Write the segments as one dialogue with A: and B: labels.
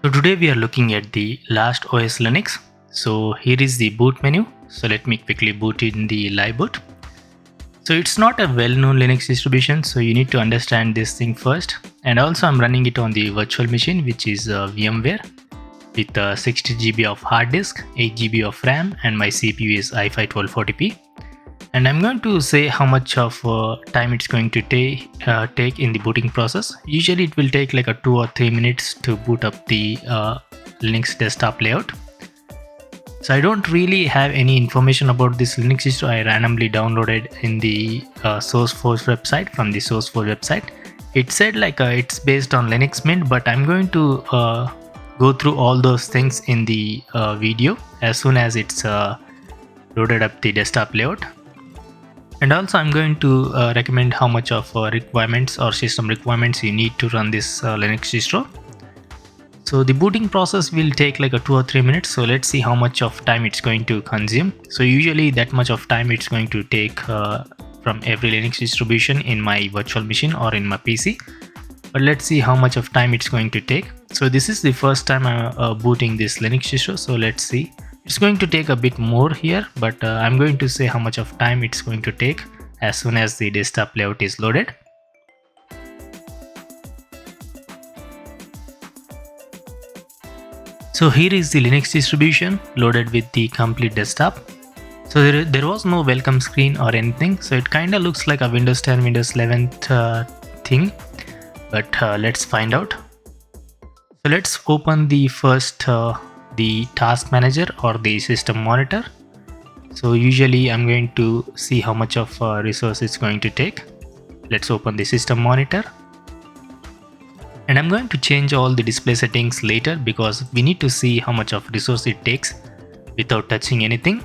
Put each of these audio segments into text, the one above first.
A: So today we are looking at the LastOSLinux. So here is the boot menu. So let me quickly boot in the live boot. So it's not a well-known Linux distribution, so you need to understand this thing first. And also I'm running it on the virtual machine, which is VMware, with 60 GB of hard disk, 8 GB of RAM, and my CPU is i5 1240p. And I'm going to say how much of time it's going to take in the booting process. Usually it will take like a 2 or 3 minutes to boot up the Linux desktop layout. So I don't really have any information about this Linux distro. I randomly downloaded in the SourceForge website, from the SourceForge website. It said like it's based on Linux Mint, but I'm going to go through all those things in the video as soon as it's loaded up the desktop layout. And also I'm going to recommend how much of requirements or system requirements you need to run this Linux distro. So the booting process will take like a 2 or 3 minutes. So let's see how much of time it's going to consume. So usually that much of time it's going to take from every Linux distribution in my virtual machine or in my PC. But let's see how much of time it's going to take. So this is the first time I'm booting this Linux distro. So let's see. It's going to take a bit more here, but I'm going to say how much of time it's going to take as soon as the desktop layout is loaded. So here is the Linux distribution loaded with the complete desktop. So there was no welcome screen or anything, so it kind of looks like a Windows 10, Windows 11 thing, but let's find out. So let's open the first the task manager or the system monitor. So usually I'm going to see how much of resource it's going to take. Let's open the system monitor, and I'm going to change all the display settings later because we need to see how much of resource it takes without touching anything.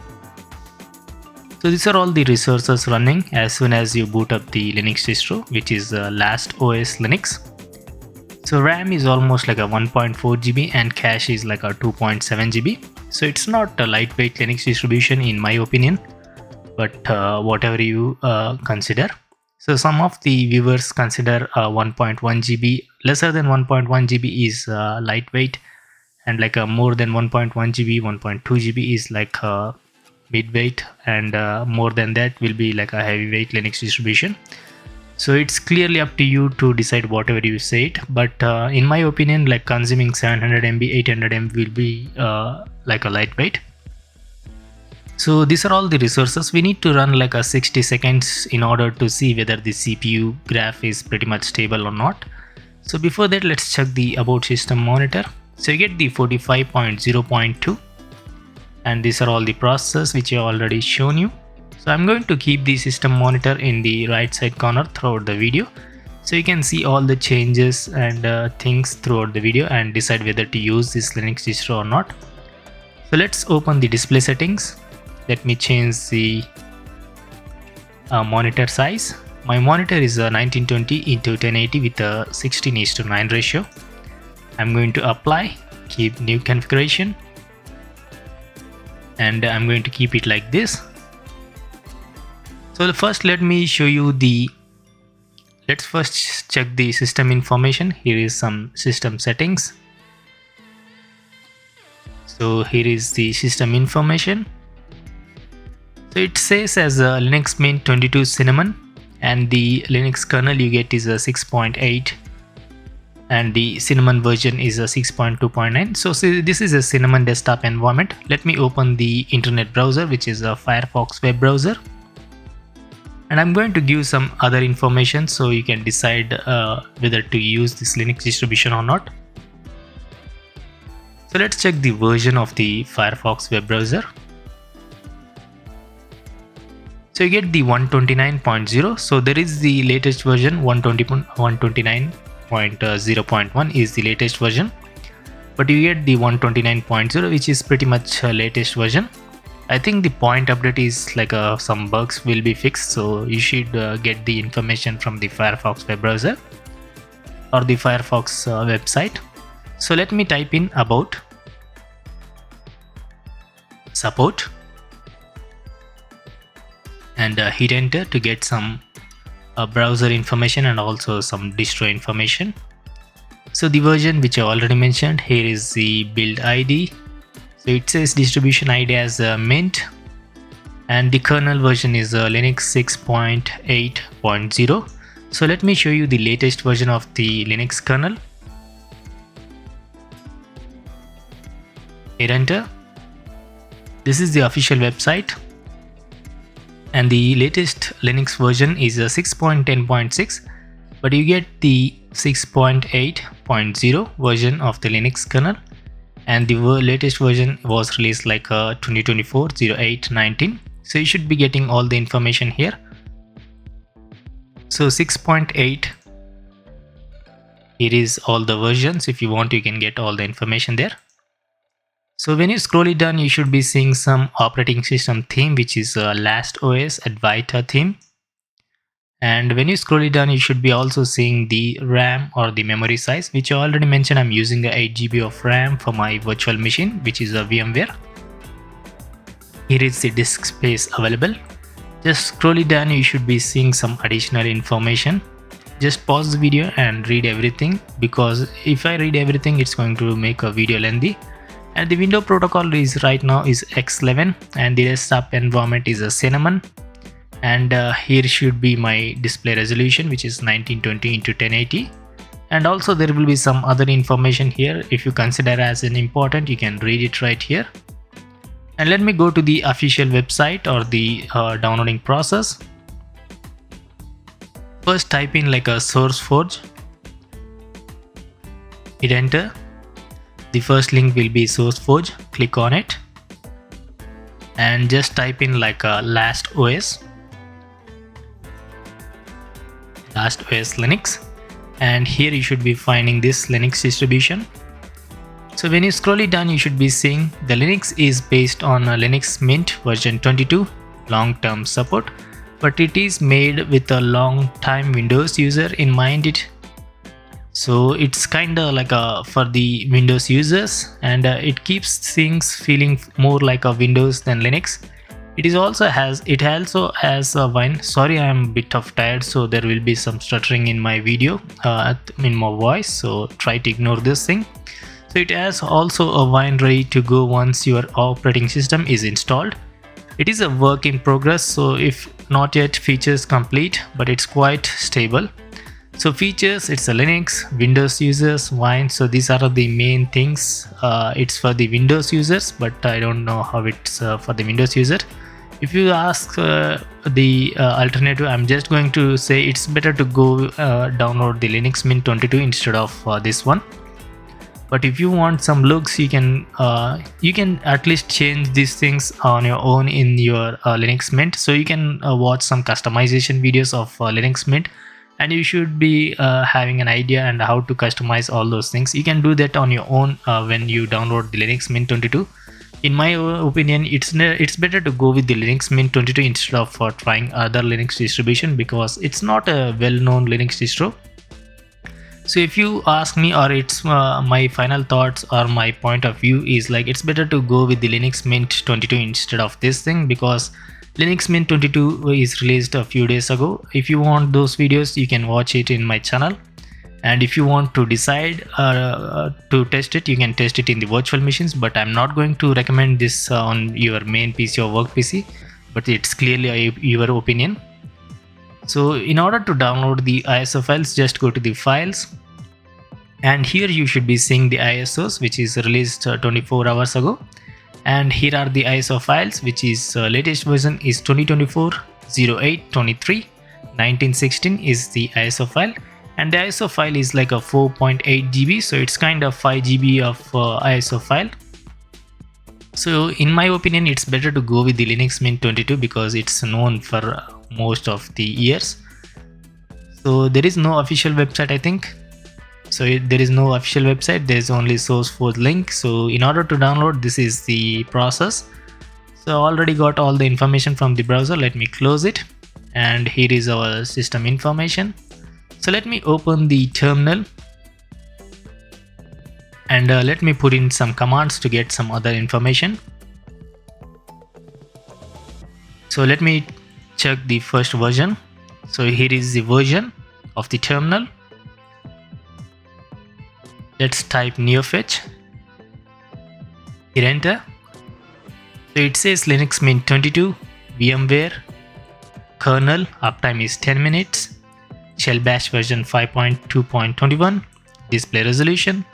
A: So these are all the resources running as soon as you boot up the Linux distro, which is LastOSLinux. So RAM is almost like a 1.4 GB and cache is like a 2.7 GB. So it's not a lightweight Linux distribution in my opinion, but whatever you consider. So some of the viewers consider 1.1 GB, lesser than 1.1 GB is lightweight, and like more than 1.1 GB, 1.2 GB is like midweight, and more than that will be like a heavyweight Linux distribution. So it's clearly up to you to decide whatever you say it, but in my opinion, like consuming 700 MB, 800 MB will be like a lightweight. So these are all the resources. We need to run like a 60 seconds in order to see whether the CPU graph is pretty much stable or not. So before that, let's check the about system monitor. So you get the 45.0.2, and these are all the processes which I already shown you. So I'm going to keep the system monitor in the right side corner throughout the video, so you can see all the changes and things throughout the video and decide whether to use this Linux distro or not. So let's open the display settings. Let me change the monitor size. My monitor is a 1920 into 1080 with a 16:9 ratio. I'm going to apply, keep new configuration, and I'm going to keep it like this. So first let me show you let's first check the system information. Here is some system settings. So here is the system information. So it says as a Linux Mint 22 Cinnamon, and the Linux kernel you get is a 6.8, and the Cinnamon version is a 6.2.9. So this is a Cinnamon desktop environment. Let me open the internet browser, which is a Firefox web browser. And I'm going to give some other information so you can decide whether to use this Linux distribution or not. So let's check the version of the Firefox web browser. So you get the 129.0. So there is the latest version, 129.0.1 is the latest version, but you get the 129.0, which is pretty much latest version. I think the point update is like some bugs will be fixed, so you should get the information from the Firefox web browser or the Firefox website. So let me type in about, support, and hit enter to get some browser information and also some distro information. So the version which I already mentioned, here is the build ID. So it says distribution ID as Mint, and the kernel version is Linux 6.8.0. So let me show you the latest version of the Linux kernel. Hit enter. This is the official website, and the latest Linux version is 6.10.6, but you get the 6.8.0 version of the Linux kernel, and the latest version was released like 2024-08-19. So you should be getting all the information here. So 6.8, here is all the versions. If you want, you can get all the information there. So when you scroll it down, you should be seeing some operating system theme, which is LastOS Advaita theme. And when you scroll it down, you should be also seeing the RAM or the memory size, which I already mentioned. I'm using a 8 GB of RAM for my virtual machine, which is a VMware. Here is the disk space available. Just scroll it down, you should be seeing some additional information. Just pause the video and read everything, because if I read everything, it's going to make a video lengthy. And the window protocol is right now is X11, and the desktop environment is a Cinnamon. And here should be my display resolution, which is 1920x1080. And also there will be some other information here. If you consider as an important, you can read it right here. And let me go to the official website or the downloading process. First type in like a SourceForge. Hit enter. The first link will be SourceForge. Click on it and just type in like a LastOS Linux, and here you should be finding this Linux distribution. So when you scroll it down, you should be seeing the Linux is based on Linux Mint version 22 long-term support, but it is made with a long-time Windows user in mind. So it's kind of like for the Windows users, and it keeps things feeling more like a Windows than Linux. It also has a Wine. Sorry, I am a bit of tired, so there will be some stuttering in my video, in my voice. So try to ignore this thing. So it has also a Wine ready to go once your operating system is installed. It is a work in progress, so if not yet features complete, but it's quite stable. So features, it's a Linux, Windows users, Wine. So these are the main things. It's for the Windows users, but I don't know how it's for the Windows user. If you ask the alternative, I'm just going to say it's better to go download the Linux Mint 22 instead of this one. But if you want some looks, you can at least change these things on your own in your Linux Mint. So you can watch some customization videos of Linux Mint, and you should be having an idea and how to customize all those things. You can do that on your own when you download the Linux Mint 22. In my opinion, it's better to go with the Linux Mint 22 instead of trying other Linux distribution, because it's not a well-known Linux distro. So if you ask me, or it's my final thoughts or my point of view is like, it's better to go with the Linux Mint 22 instead of this thing, because Linux Mint 22 is released a few days ago. If you want those videos, you can watch it in my channel. And if you want to decide to test it, you can test it in the virtual machines, but I'm not going to recommend this on your main PC or work PC, but it's clearly your opinion. So in order to download the ISO files, just go to the files, and here you should be seeing the ISOs, which is released 24 hours ago. And here are the ISO files, which is latest version is 2024-08-23, 1916 is the ISO file, and the ISO file is like a 4.8 GB, so it's kind of 5 GB of ISO file. So in my opinion, it's better to go with the Linux Mint 22 because it's known for most of the years. So there is no official website, I think. So there is no official website, there is only SourceForge link. So in order to download, this is the process. So I already got all the information from the browser. Let me close it, and here is our system information. So let me open the terminal, and let me put in some commands to get some other information. So let me check the first version. So here is the version of the terminal. Let's type neofetch. Hit enter. So it says Linux Mint 22, VMware, kernel uptime is 10 minutes, shell bash version 5.2.21, display resolution,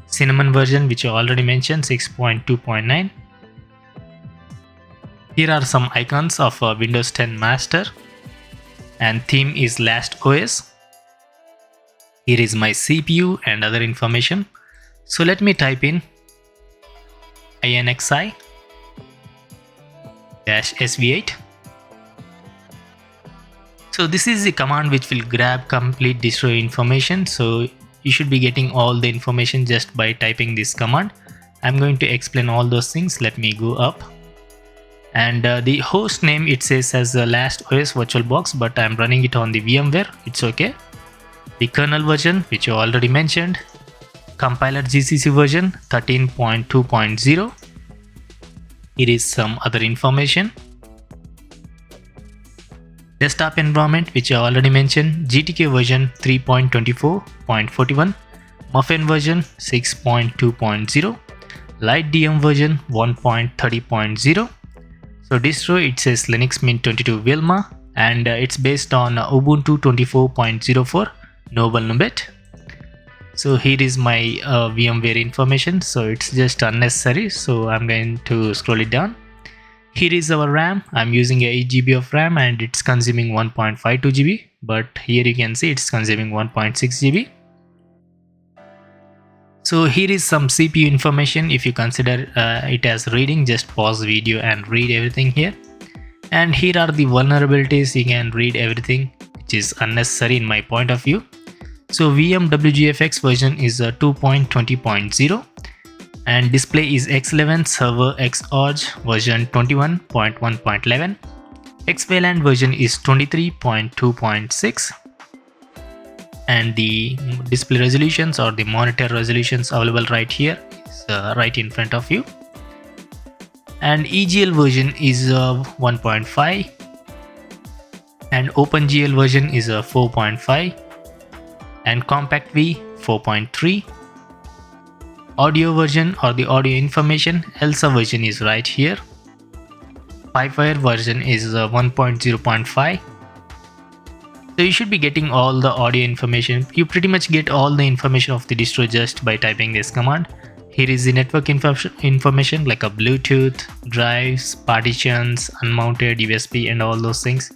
A: cinnamon version which I already mentioned 6.2.9. Here are some icons of Windows 10 master, and theme is LastOS. Here is my CPU and other information. So let me type in inxi-sv8. So this is the command which will grab complete distro information. So you should be getting all the information just by typing this command. I'm going to explain all those things. Let me go up. And the host name it says as the LastOS VirtualBox, but I'm running it on the VMware. It's okay. The kernel version which I already mentioned. Compiler GCC version 13.2.0. Here is some other information. Desktop environment which I already mentioned. GTK version 3.24.41. Muffin version 6.2.0. Light DM version 1.30.0. So distro it says Linux Mint 22 Vilma, and it's based on Ubuntu 24.04 Noble Numbet. So here is my VMware information, so it's just unnecessary, so I'm going to scroll it down. Here is our RAM. I'm using 8 GB of RAM and it's consuming 1.52 GB, but here you can see it's consuming 1.6 GB. So here is some CPU information. If you consider it as reading, just pause the video and read everything here. And here are the vulnerabilities. You can read everything, which is unnecessary in my point of view. So VMWGFX version is 2.20.0 and display is X11 server XORG version 21.1.11. XVLAN version is 23.2.6. and the display resolutions or the monitor resolutions available right here is right in front of you. And EGL version is 1.5 and OpenGL version is 4.5 and CompactV 4.3. Audio version or the audio information ELSA version is right here. PyFire version is 1.0.5. So you should be getting all the audio information. You pretty much get all the information of the distro just by typing this command. Here is the network information like a Bluetooth, drives, partitions, unmounted USB and all those things.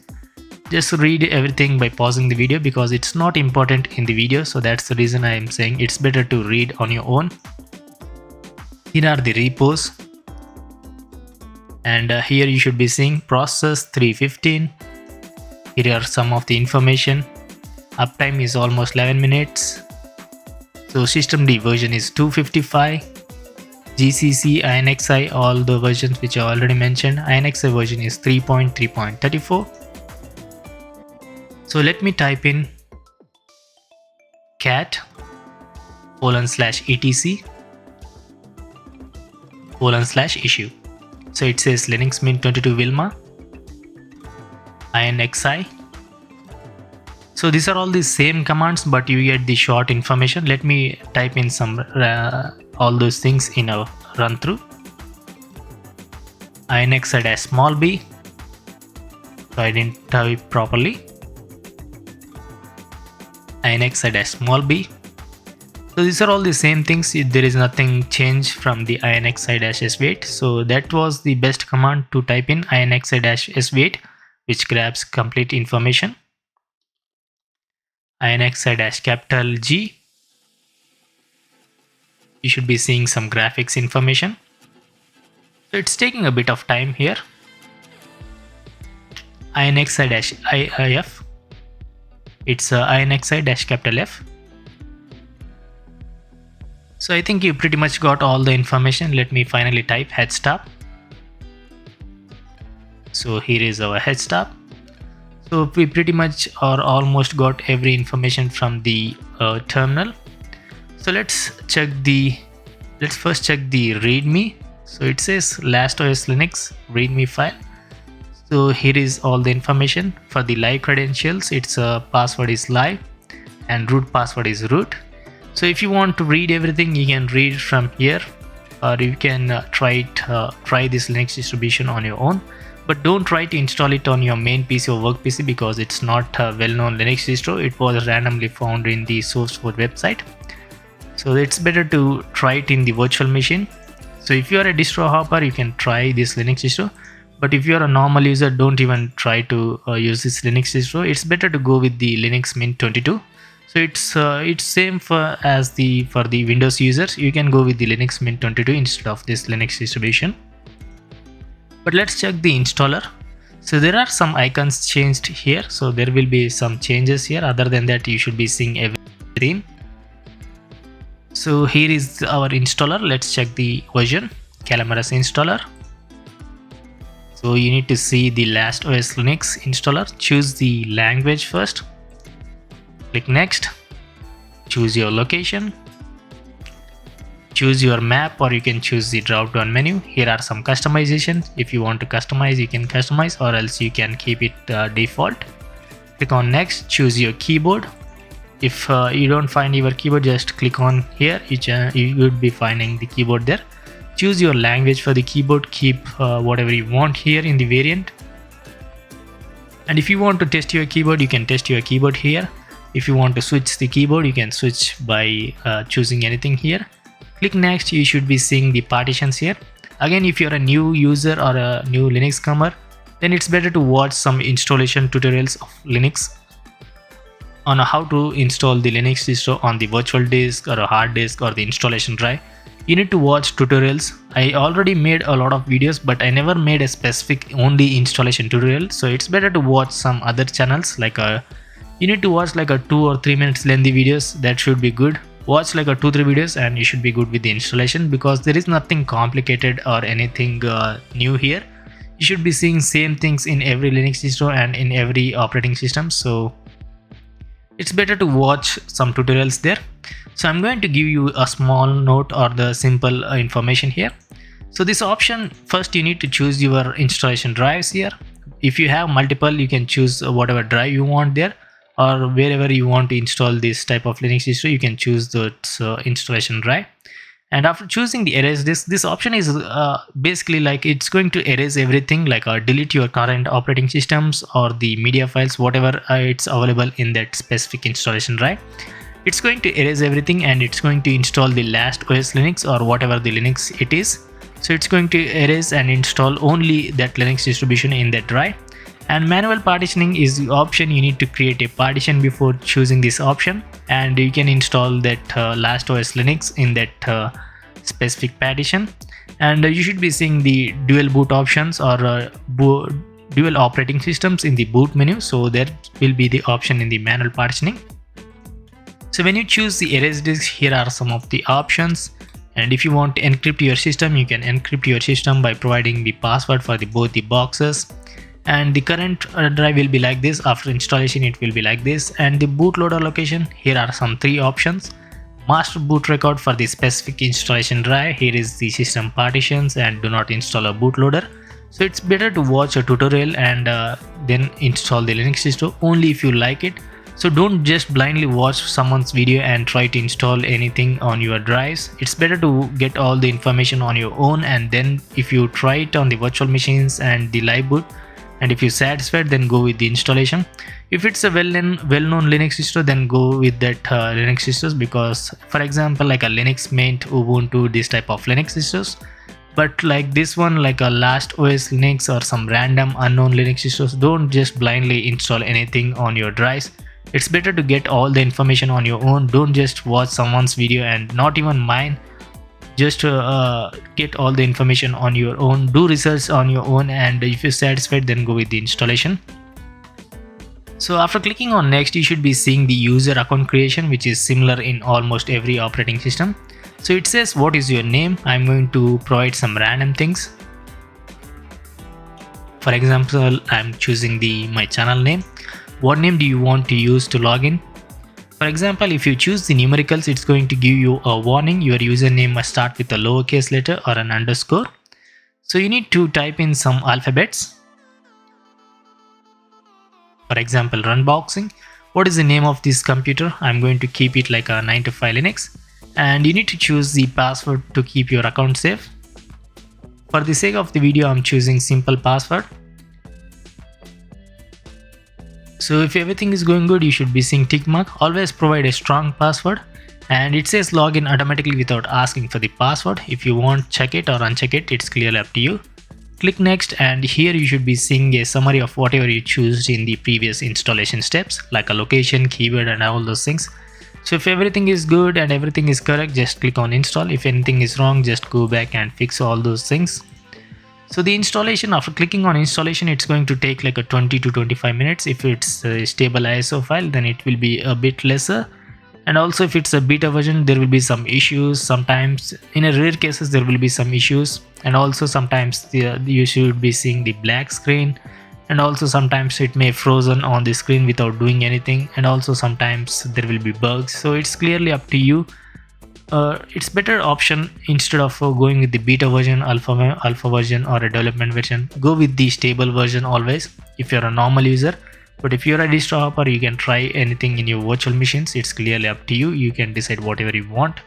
A: Just read everything by pausing the video because it's not important in the video. So that's the reason I am saying it's better to read on your own. Here are the repos. And here you should be seeing process 315. Here are some of the information. Uptime is almost 11 minutes. So systemd version is 255. GCC, INXI, all the versions which I already mentioned. INXI version is 3.3.34. So let me type in cat:/etc:/issue. So it says Linux Mint 22 Vilma, INXI. So these are all the same commands, but you get the short information. Let me type in some all those things in a run through. INXI-b. So I didn't type properly. INXI-b. So these are all the same things. There is nothing changed from the INXI-sv8. So that was the best command to type in, INXI-sv8, which grabs complete information. INXI-G. You should be seeing some graphics information. So it's taking a bit of time here. INXI-IF. It's INXI-F. So I think you pretty much got all the information. Let me finally type headstop. So here is our headstop. So we pretty much or almost got every information from the terminal. So let's first check the readme. So it says LastOSLinux readme file. So here is all the information. For the live credentials, its password is live and root password is root. So if you want to read everything, you can read from here, or you can try this Linux distribution on your own. But don't try to install it on your main PC or work PC, because it's not a well-known Linux distro. It was randomly found in the source code website. So it's better to try it in the virtual machine. So if you are a distro hopper, you can try this Linux distro. But if you are a normal user, don't even try to use this Linux distro. It's better to go with the Linux Mint 22. So it's same for the Windows users. You can go with the Linux Mint 22 instead of this Linux distribution. But let's check the installer. So there are some icons changed here. So there will be some changes here. Other than that, you should be seeing everything. So here is our installer. Let's check the version. Calamarus installer. So you need to see the LastOSLinux installer. Choose the language first. Click next. Choose your location. Choose your map, or you can choose the drop down menu. Here are some customizations. If you want to customize, you can customize, or else you can keep it default. Click on next. Choose your keyboard. If you don't find your keyboard, just click on here. You would be finding the keyboard there. Choose your language for the keyboard. Keep whatever you want here in the variant. And if you want to test your keyboard, you can test your keyboard here. If you want to switch the keyboard, you can switch by choosing anything here. Click next. You should be seeing the partitions here. Again, if you're a new user or a new Linux comer, then it's better to watch some installation tutorials of Linux on how to install the Linux distro on the virtual disk or a hard disk or the installation drive. You need to watch tutorials. I already made a lot of videos, but I never made a specific only installation tutorial. So it's better to watch some other channels, like you need to watch like a 2 or 3 minutes lengthy videos. That should be good. Watch like a 2-3 videos and you should be good with the installation, because there is nothing complicated or anything new here. You should be seeing same things in every Linux distro and in every operating system. So it's better to watch some tutorials there. So I'm going to give you a small note or the simple information here. So this option, first you need to choose your installation drives here. If you have multiple, you can choose whatever drive you want there, or wherever you want to install this type of Linux distro, you can choose the installation drive. And after choosing the erase disk, this option is basically like it's going to erase everything, like delete your current operating systems or the media files, whatever it's available in that specific installation drive. It's going to erase everything, and it's going to install the LastOSLinux or whatever the Linux it is. So it's going to erase and install only that Linux distribution in that drive. And manual partitioning is the option. You need to create a partition before choosing this option, and you can install that LastOSLinux in that specific partition. And you should be seeing the dual boot options or dual operating systems in the boot menu. So that will be the option in the manual partitioning. So when you choose the erase disk, here are some of the options. And if you want to encrypt your system, you can encrypt your system by providing the password for both the boxes. And the current drive will be like this. After installation, it will be like this. And the bootloader location, here are some 3 options. Master boot record for the specific installation drive. Here is the system partitions, and do not install a bootloader. So it's better to watch a tutorial and then install the Linux distro only if you like it. So don't just blindly watch someone's video and try to install anything on your drives. It's better to get all the information on your own, and then if you try it on the virtual machines and the live boot, and if you're satisfied, then go with the installation. If it's a well-known Linux distro, then go with that Linux distros, because for example, like a Linux Mint, Ubuntu, this type of Linux distros. But like this one, like a LastOSLinux or some random unknown Linux distros, don't just blindly install anything on your drives. It's better to get all the information on your own. Don't just watch someone's video, and not even mine. Just get all the information on your own, do research on your own, and if you're satisfied, then go with the installation. So after clicking on next, you should be seeing the user account creation, which is similar in almost every operating system. So it says what is your name. I'm going to provide some random things. For example, I'm choosing my channel name. What name do you want to use to log in? For example, if you choose the numericals, it's going to give you a warning. Your username must start with a lowercase letter or an underscore. So you need to type in some alphabets. For example, run boxing. What is the name of this computer? I'm going to keep it like a 9 to 5 Linux, and you need to choose the password to keep your account safe. For the sake of the video, I'm choosing simple password. So if everything is going good, you should be seeing tick mark. Always provide a strong password, and it says login automatically without asking for the password. If you want, check it or uncheck it, it's clearly up to you. Click next, and here you should be seeing a summary of whatever you choose in the previous installation steps, like a location, keyword and all those things. So if everything is good and everything is correct, just click on install. If anything is wrong, just go back and fix all those things. So the installation, after clicking on installation, it's going to take like a 20 to 25 minutes. If it's a stable ISO file, then it will be a bit lesser. And also if it's a beta version, there will be some issues. Sometimes in a rare cases, there will be some issues. And also sometimes you should be seeing the black screen. And also sometimes it may frozen on the screen without doing anything. And also sometimes there will be bugs. So it's clearly up to you. It's better option, instead of going with the beta version, alpha version or a development version, go with the stable version always if you're a normal user. But if you're a distro hopper, you can try anything in your virtual machines. It's clearly up to you. You can decide whatever you want.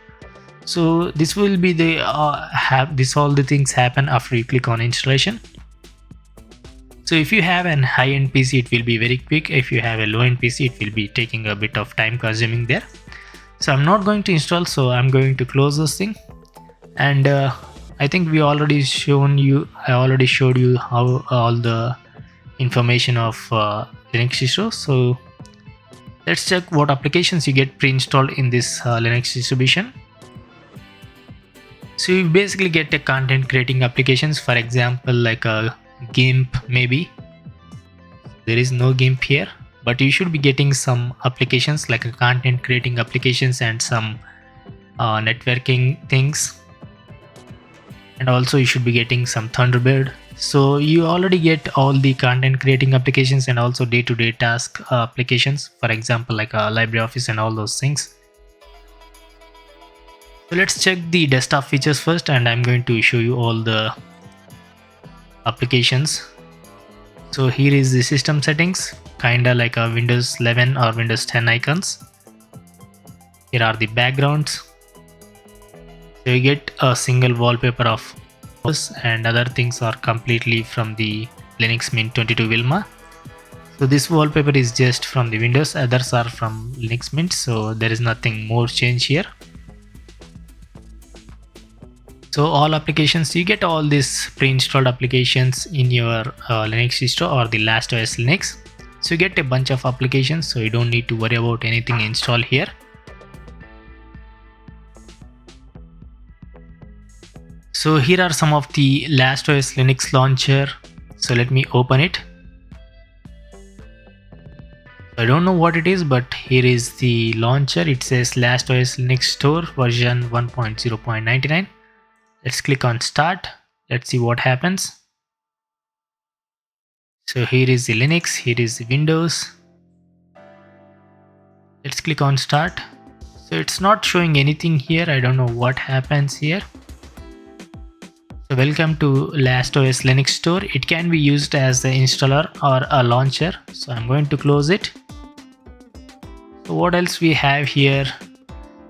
A: So this will be the all the things happen after you click on installation. So if you have an high-end PC, it will be very quick. If you have a low-end PC, it will be taking a bit of time consuming there. So I'm not going to install, so I'm going to close this thing. And I think I already showed you how all the information of Linux distro. So let's check what applications you get pre-installed in this Linux distribution. So you basically get a content creating applications, for example like a GIMP maybe. There is no GIMP here, but you should be getting some applications like a content creating applications and some networking things. And also you should be getting some Thunderbird. So you already get all the content creating applications and also day-to-day task applications, for example like a LibreOffice and all those things. So let's check the desktop features first, and I'm going to show you all the applications. So here is the system settings, kinda like a Windows 11 or Windows 10 icons. Here are the backgrounds. So you get a single wallpaper of us, and other things are completely from the Linux Mint 22 Wilma. So this wallpaper is just from the Windows, others are from Linux Mint, so there is nothing more change here. So all applications, you get all these pre-installed applications in your Linux distro or the LastOSLinux. So you get a bunch of applications, so you don't need to worry about anything installed here. So here are some of the LastOSLinux launcher. So let me open it. I don't know what it is, but here is the launcher. It says LastOSLinux Store version 1.0.99. Let's click on start. Let's see what happens. So here is the Linux, here is the Windows. Let's click on start. So it's not showing anything here. I don't know what happens here. So welcome to LastOSLinux Store. It can be used as the installer or a launcher. So I'm going to close it. So what else we have here?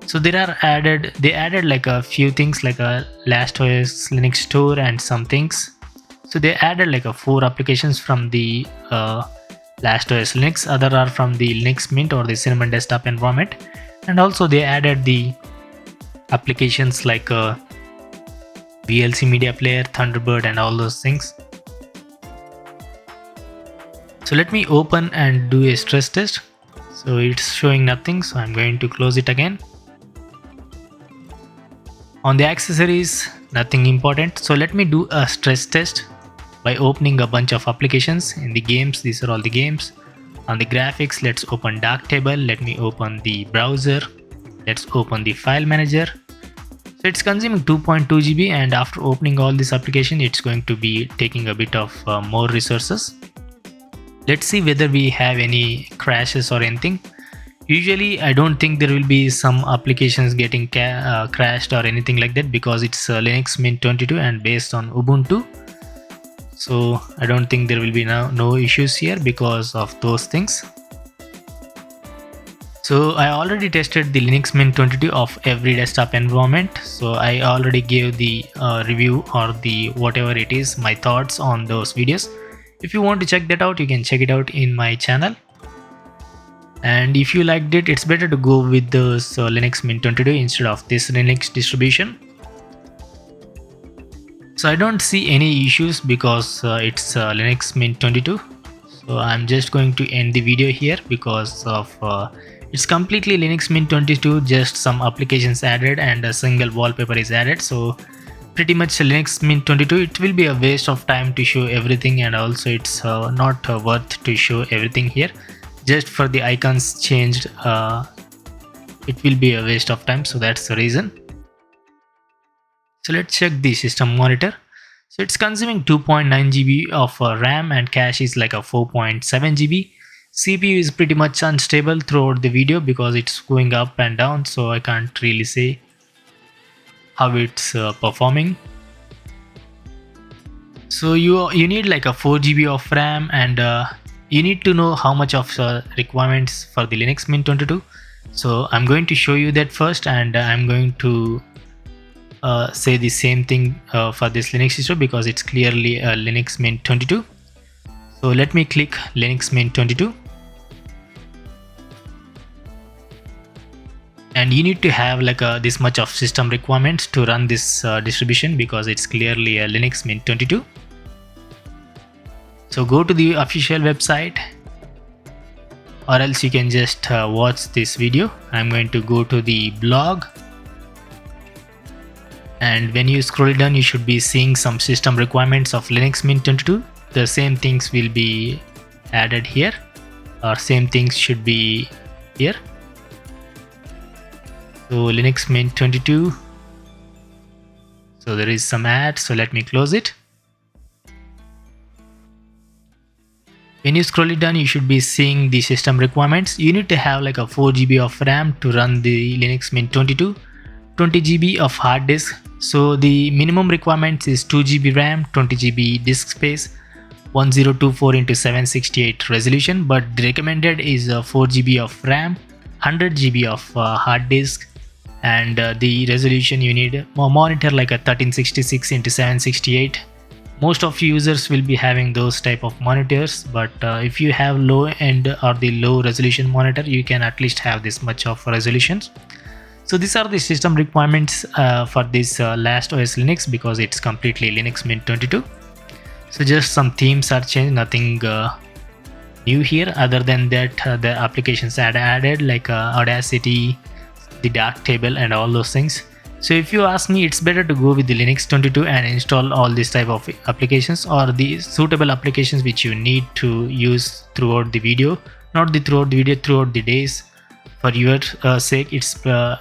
A: So they added like a few things like a LastOSLinux Store and some things. So they added like a 4 applications from the LastOSLinux. Other are from the Linux Mint or the Cinnamon desktop environment. And also they added the applications like VLC media player, Thunderbird and all those things. So let me open and do a stress test. So it's showing nothing, so I'm going to close it again. On the accessories, nothing important. So let me do a stress test by opening a bunch of applications. In the games, these are all the games. On the graphics, let's open Darktable. Let me open the browser. Let's open the file manager. So it's consuming 2.2 GB, and after opening all this application, it's going to be taking a bit of more resources. Let's see whether we have any crashes or anything. Usually I don't think there will be some applications getting crashed or anything like that, because it's Linux Mint 22 and based on Ubuntu. So I don't think there will be no issues here because of those things. So I already tested the Linux Mint 22 of every desktop environment. So I already gave the review or the whatever it is, my thoughts on those videos. If you want to check that out, you can check it out in my channel. And if you liked it, it's better to go with this Linux Mint 22 instead of this Linux distribution. So I don't see any issues because it's Linux Mint 22. So I'm just going to end the video here because of it's completely Linux Mint 22, just some applications added and a single wallpaper is added. So pretty much Linux Mint 22, it will be a waste of time to show everything, and also it's not worth to show everything here. Just for the icons changed, it will be a waste of time, so that's the reason. So let's check the system monitor. So it's consuming 2.9 GB of RAM and cache is like a 4.7 GB. CPU is pretty much unstable throughout the video because it's going up and down, so I can't really say how it's performing. So you need like a 4 GB of RAM, and you need to know how much of requirements for the Linux Mint 22. So I'm going to show you that first, and I'm going to say the same thing for this Linux distro because it's clearly a Linux Mint 22. So let me click Linux Mint 22. And you need to have like this much of system requirements to run this distribution because it's clearly a Linux Mint 22. So go to the official website, or else you can just watch this video. I'm going to go to the blog, and when you scroll down you should be seeing some system requirements of Linux Mint 22. The same things will be added here, or same things should be here. So Linux Mint 22, so there is some ad, so let me close it. When you scroll it down you should be seeing the system requirements. You need to have like a 4 GB of RAM to run the Linux Mint 22, 20 GB of hard disk. So the minimum requirements is 2 GB RAM, 20 GB disk space, 1024x768 resolution, but the recommended is 4 GB of RAM, 100 GB of hard disk, and the resolution you need a monitor like a 1366x768. Most of users will be having those type of monitors, but if you have low end or the low resolution monitor, you can at least have this much of resolutions. So these are the system requirements for this LastOSLinux because it's completely Linux Mint 22. So just some themes are changed, nothing new here. Other than that, the applications are added like Audacity, the Darktable, and all those things. So if you ask me, it's better to go with the Linux 22 and install all this type of applications, or the suitable applications which you need to use throughout the video, not the throughout the video, throughout the days. For your sake, it's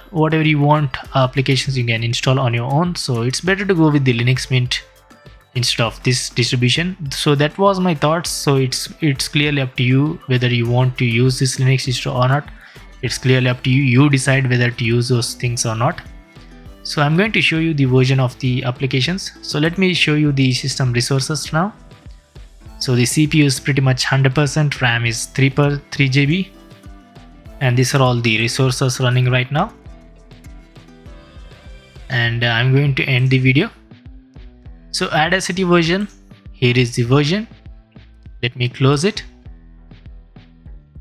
A: whatever you want applications you can install on your own. So it's better to go with the Linux Mint instead of this distribution. So that was my thoughts. So it's clearly up to you whether you want to use this Linux distro or not. It's clearly up to you. You decide whether to use those things or not. So I'm going to show you the version of the applications. So let me show you the system resources now. So the CPU is pretty much 100%, RAM is 3 GB, and these are all the resources running right now. And I'm going to end the video. So Audacity version, here is the version. Let me close it.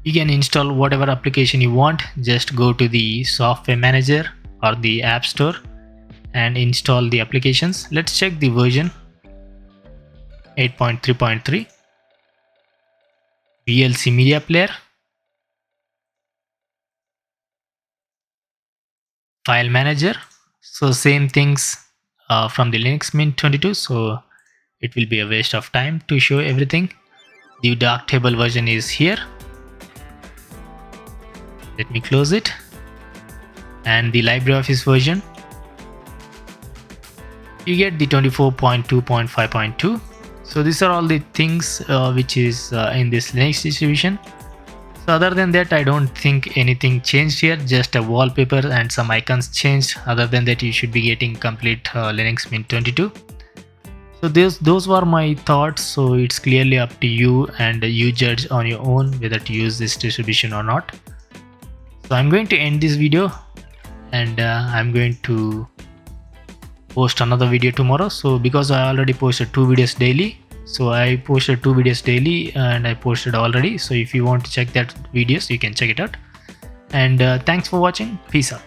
A: You can install whatever application you want. Just go to the software manager or the app store and install the applications. Let's check the version 8.3.3. VLC media player, file manager. So same things from the Linux Mint 22, so it will be a waste of time to show everything. The Darktable version is here. Let me close it. And the LibreOffice version, you get the 24.2.5.2. So these are all the things which is in this Linux distribution. So other than that, I don't think anything changed here, just a wallpaper and some icons changed. Other than that, you should be getting complete Linux Mint 22. So those were my thoughts. So it's clearly up to you, and you judge on your own whether to use this distribution or not. So I'm going to end this video, and I'm going to post another video tomorrow. So because I already posted 2 videos daily, so I posted 2 videos daily and I posted already. So if you want to check that videos, you can check it out. And thanks for watching. Peace out.